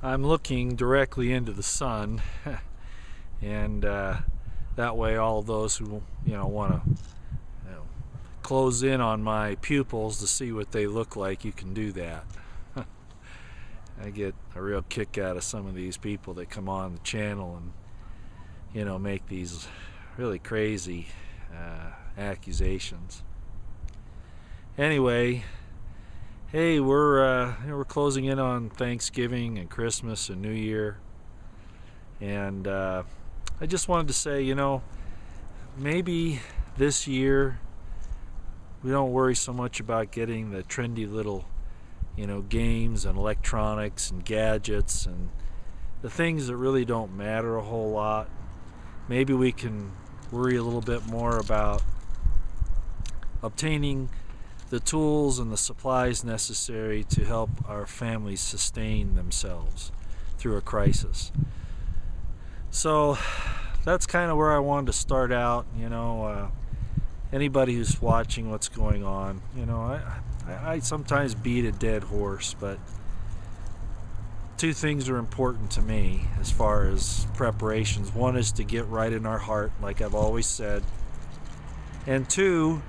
I'm looking directly into the sun, and that way all of those who want to close in on my pupils to see what they look like, you can do that. I get a real kick out of some of these people that come on the channel and make these really crazy accusations. Anyway, hey, we're closing in on Thanksgiving and Christmas and New Year, and I just wanted to say, maybe this year we don't worry so much about getting the trendy little games and electronics and gadgets and the things that really don't matter a whole lot. Maybe we can worry a little bit more about obtaining the tools and the supplies necessary to help our families sustain themselves through a crisis. So that's kind of where I wanted to start out. Anybody who's watching what's going on, I sometimes beat a dead horse, but two things are important to me as far as preparations. One is to get right in our heart, like I've always said, and two,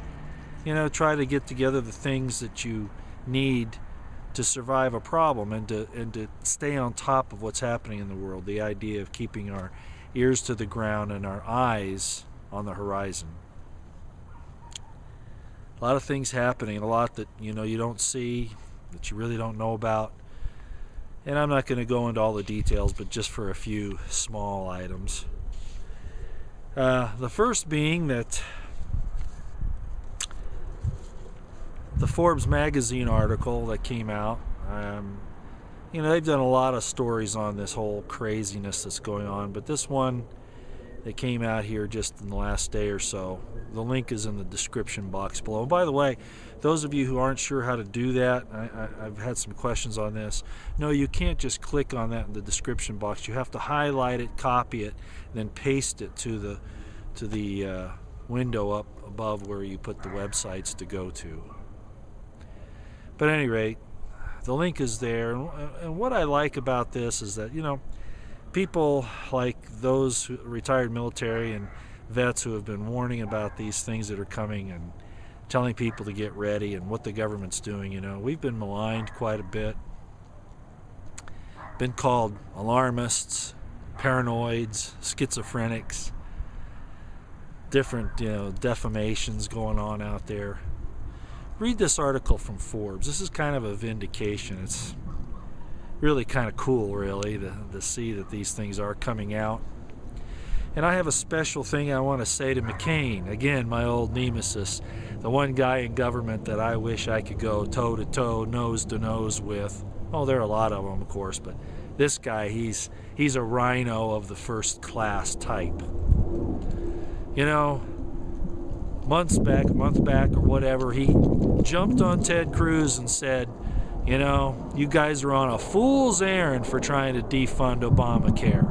try to get together the things that you need to survive a problem and to stay on top of what's happening in the world. The idea of keeping our ears to the ground and our eyes on the horizon. A lot of things happening, a lot that you don't see, that you really don't know about. And I'm not going to go into all the details, but just for a few small items. The first being that the Forbes magazine article that came out, they've done a lot of stories on this whole craziness that's going on, but this one that came out here just in the last day or so, the link is in the description box below. And by the way, those of you who aren't sure how to do that, I've had some questions on this. No, you can't just click on that in the description box. You have to highlight it, copy it, and then paste it to the window up above where you put the websites to go to. But at any rate, the link is there, and what I like about this is that people like those retired military and vets who have been warning about these things that are coming and telling people to get ready and what the government's doing. We've been maligned quite a bit, been called alarmists, paranoids, schizophrenics, different defamations going on out there. Read this article from Forbes. This is kind of a vindication. It's really kind of cool, really, to see that these things are coming out. And I have a special thing I want to say to McCain, again, my old nemesis, the one guy in government that I wish I could go toe-to-toe, nose-to-nose with. Oh, there are a lot of them, of course, but this guy, he's a rhino of the first class type. Month back or whatever, he jumped on Ted Cruz and said, you guys are on a fool's errand for trying to defund Obamacare.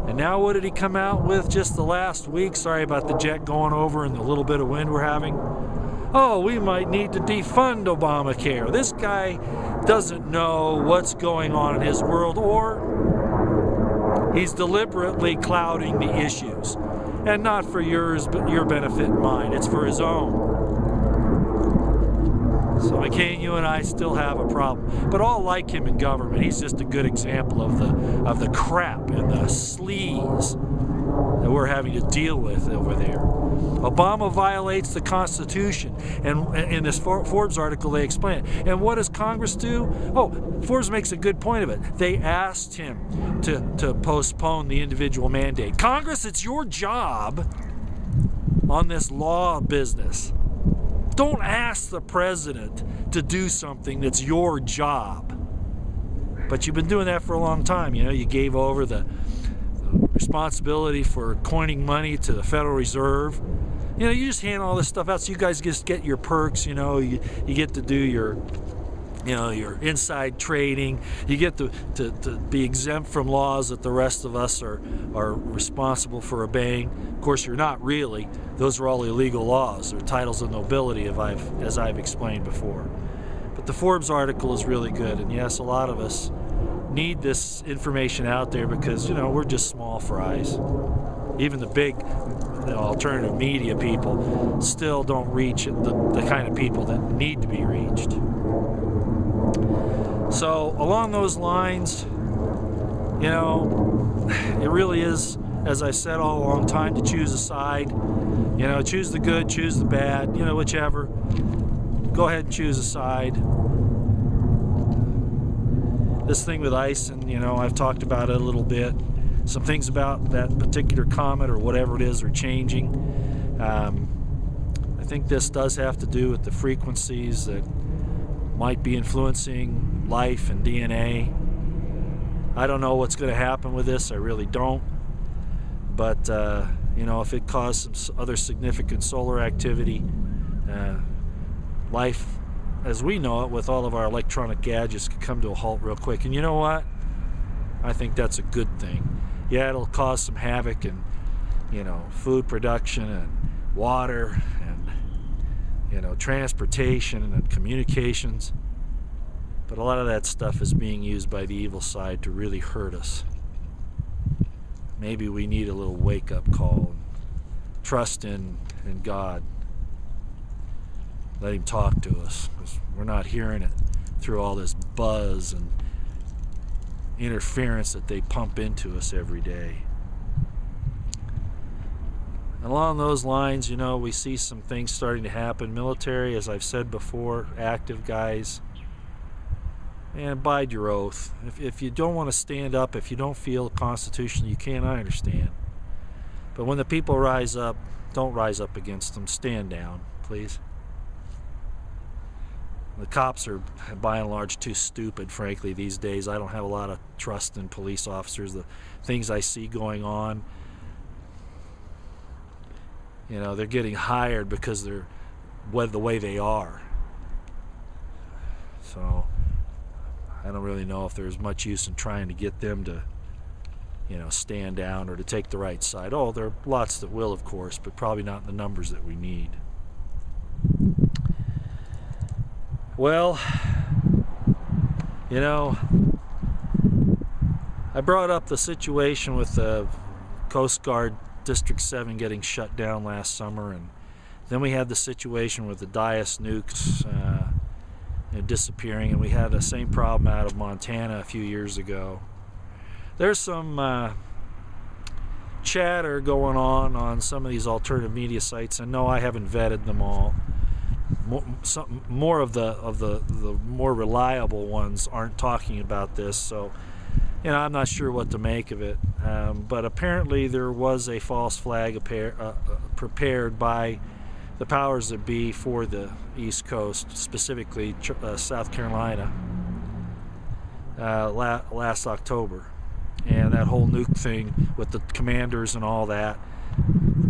And now what did he come out with just the last week? Sorry about the jet going over and the little bit of wind we're having. Oh, we might need to defund Obamacare. This guy doesn't know what's going on in his world, or he's deliberately clouding the issues. And not for yours, but your benefit and mine. It's for his own. So McCain, you and I still have a problem. But all like him in government, he's just a good example of the crap and the sleaze that we're having to deal with over there. Obama violates the Constitution, and in this Forbes article they explain it. And what does Congress do? Oh, Forbes makes a good point of it. They asked him to postpone the individual mandate. Congress, it's your job on this law business. Don't ask the president to do something that's your job. But you've been doing that for a long time. You gave over the responsibility for coining money to the Federal Reserve. You just hand all this stuff out so you guys just get your perks. You get to do your inside trading. You get to be exempt from laws that the rest of us are responsible for obeying. Of course, you're not really. Those are all illegal laws. They're titles of nobility, as I've explained before. But the Forbes article is really good, and yes, a lot of us need this information out there because, you know, we're just small fries. Even the big, you know, alternative media people still don't reach the kind of people that need to be reached. So along those lines, you know, it really is, as I said all along, time to choose a side. You know, choose the good, choose the bad, you know, whichever. Go ahead and choose a side. This thing with Ison, you know, I've talked about it a little bit. Some things about that particular comet or whatever it is are changing. I think this does have to do with the frequencies that might be influencing life and DNA. I don't know what's going to happen with this. I really don't. But, you know, if it caused some other significant solar activity, life as we know it with all of our electronic gadgets could come to a halt real quick. And you know what? I think that's a good thing. Yeah, it'll cause some havoc in, you know, food production and water and, you know, transportation and communications. But a lot of that stuff is being used by the evil side to really hurt us. Maybe we need a little wake-up call. Trust in God. Let him talk to us, because we're not hearing it through all this buzz and interference that they pump into us every day. And along those lines, you know, we see some things starting to happen. Military, as I've said before, active guys, and abide your oath. If you don't want to stand up, if you don't feel constitutionally you can, I understand. But when the people rise up, don't rise up against them. Stand down, please. The cops are, by and large, too stupid, frankly, these days. I don't have a lot of trust in police officers. The things I see going on, you know, they're getting hired because they're the way they are. So I don't really know if there's much use in trying to get them to, you know, stand down or to take the right side. Oh, there are lots that will, of course, but probably not in the numbers that we need. Well, you know, I brought up the situation with the Coast Guard District 7 getting shut down last summer, and then we had the situation with the Dias nukes disappearing, and we had the same problem out of Montana a few years ago. There's some chatter going on some of these alternative media sites, and no, I haven't vetted them all. More of the more reliable ones aren't talking about this, so you know, I'm not sure what to make of it. But apparently there was a false flag prepared by the powers that be for the East Coast, specifically South Carolina, last October. And that whole nuke thing with the commanders and all that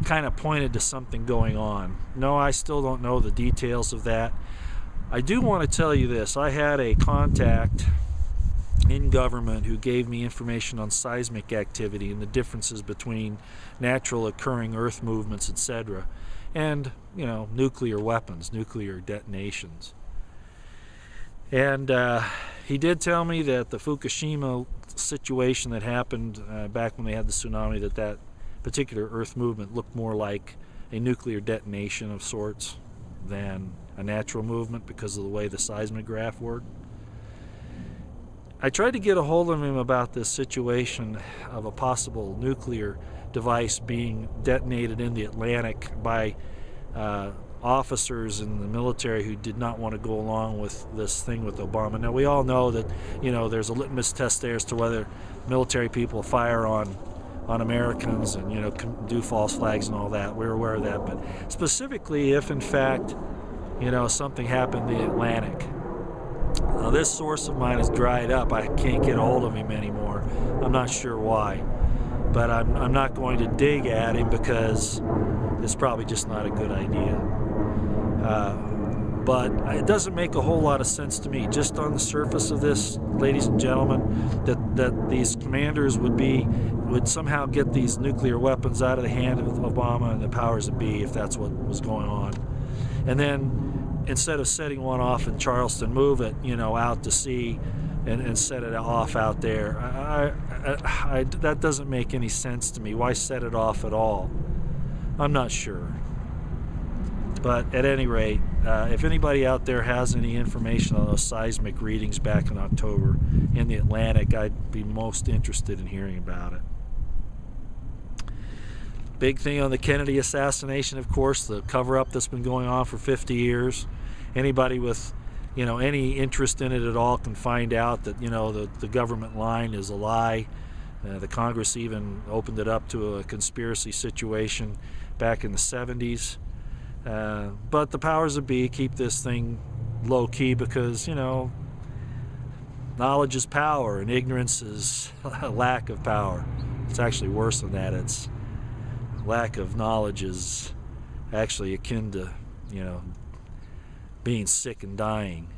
kind of pointed to something going on. No, I still don't know the details of that. I do want to tell you this. I had a contact in government who gave me information on seismic activity and the differences between natural occurring earth movements, etc., and, you know, nuclear weapons, nuclear detonations. And he did tell me that the Fukushima situation that happened back when they had the tsunami, that particular earth movement looked more like a nuclear detonation of sorts than a natural movement because of the way the seismograph worked. I tried to get a hold of him about this situation of a possible nuclear device being detonated in the Atlantic by officers in the military who did not want to go along with this thing with Obama. Now, we all know that, you know, there's a litmus test there as to whether military people fire on Americans and, you know, do false flags and all that. We're aware of that. But specifically, if in fact, you know, something happened in the Atlantic. Now, this source of mine is dried up. I can't get a hold of him anymore. I'm not sure why. But I'm not going to dig at him because it's probably just not a good idea. But it doesn't make a whole lot of sense to me, just on the surface of this, ladies and gentlemen, that these commanders would somehow get these nuclear weapons out of the hand of Obama and the powers that be, if that's what was going on. And then, instead of setting one off in Charleston, move it, you know, out to sea and set it off out there. That doesn't make any sense to me. Why set it off at all? I'm not sure. But at any rate, if anybody out there has any information on those seismic readings back in October in the Atlantic, I'd be most interested in hearing about it. Big thing on the Kennedy assassination, of course, the cover-up that's been going on for 50 years. Anybody with, any interest in it at all can find out that, the government line is a lie. The Congress even opened it up to a conspiracy situation back in the 70s. But the powers that be keep this thing low-key because, knowledge is power and ignorance is a lack of power. It's actually worse than that. It's lack of knowledge is actually akin to, being sick and dying.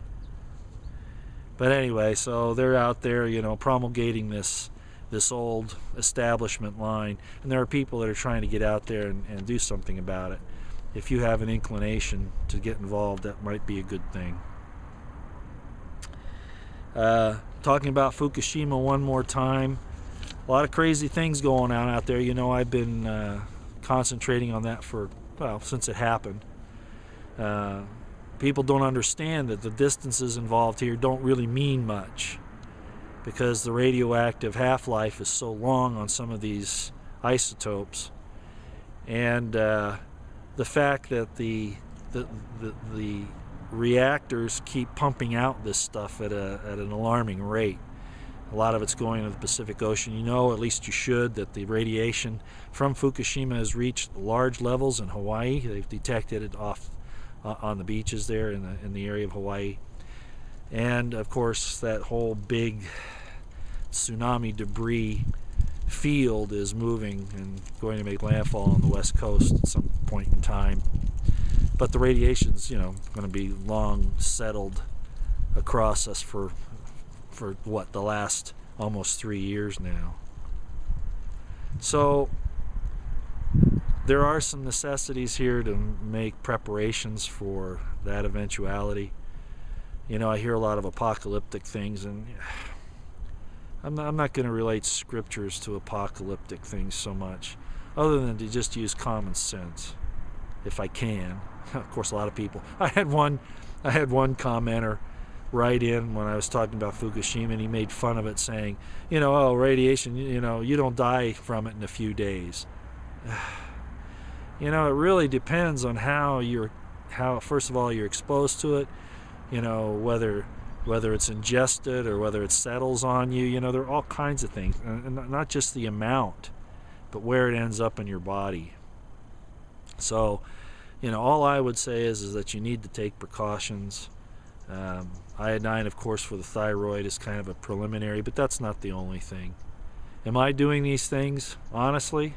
But anyway, so they're out there, promulgating this old establishment line, and there are people that are trying to get out there and do something about it. If you have an inclination to get involved, that might be a good thing. Talking about Fukushima one more time, a lot of crazy things going on out there. I've been concentrating on that since it happened. People don't understand that the distances involved here don't really mean much because the radioactive half-life is so long on some of these isotopes, and the fact that the reactors keep pumping out this stuff at an alarming rate. A lot of it's going to the Pacific Ocean. At least you should, that the radiation from Fukushima has reached large levels in Hawaii. They've detected it off on the beaches there in the area of Hawaii. And of course, that whole big tsunami debris field is moving and going to make landfall on the west coast at some point in time. But the radiation's, going to be long settled across us for the last almost 3 years now. So there are some necessities here to make preparations for that eventuality. I hear a lot of apocalyptic things, and I'm not going to relate scriptures to apocalyptic things so much, other than to just use common sense, if I can. Of course, a lot of people. I had one commenter write in when I was talking about Fukushima, and he made fun of it, saying, radiation, you don't die from it in a few days. It really depends on how first of all you're exposed to it, whether it's ingested or whether it settles on you. There are all kinds of things, and not just the amount, but where it ends up in your body. So, all I would say is that you need to take precautions. Iodine, of course, for the thyroid is kind of a preliminary, but that's not the only thing. Am I doing these things? Honestly?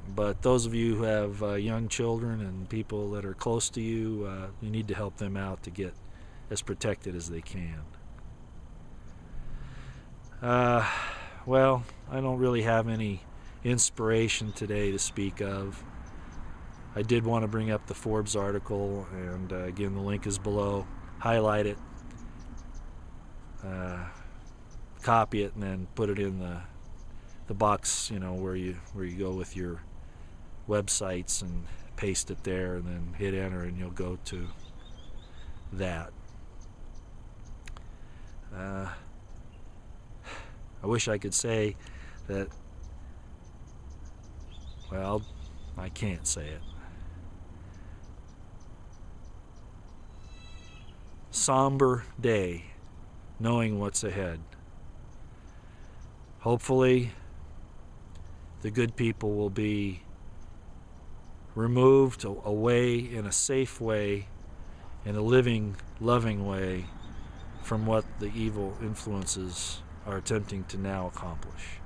But those of you who have young children and people that are close to you, you need to help them out to get as protected as they can. Well, I don't really have any inspiration today to speak of. I did want to bring up the Forbes article, and again, the link is below. Highlight it, copy it, and then put it in the box, where you go with your websites, and paste it there, and then hit enter, and you'll go to that. I wish I could say that. Well, I can't say it. Somber day, knowing what's ahead. Hopefully, the good people will be removed away in a safe way, in a living, loving way, from what the evil influences are attempting to now accomplish.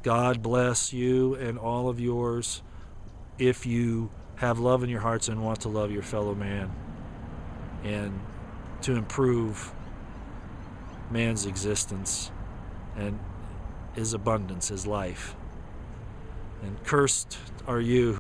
God bless you and all of yours if you have love in your hearts and want to love your fellow man and to improve man's existence and his abundance, his life. And cursed are you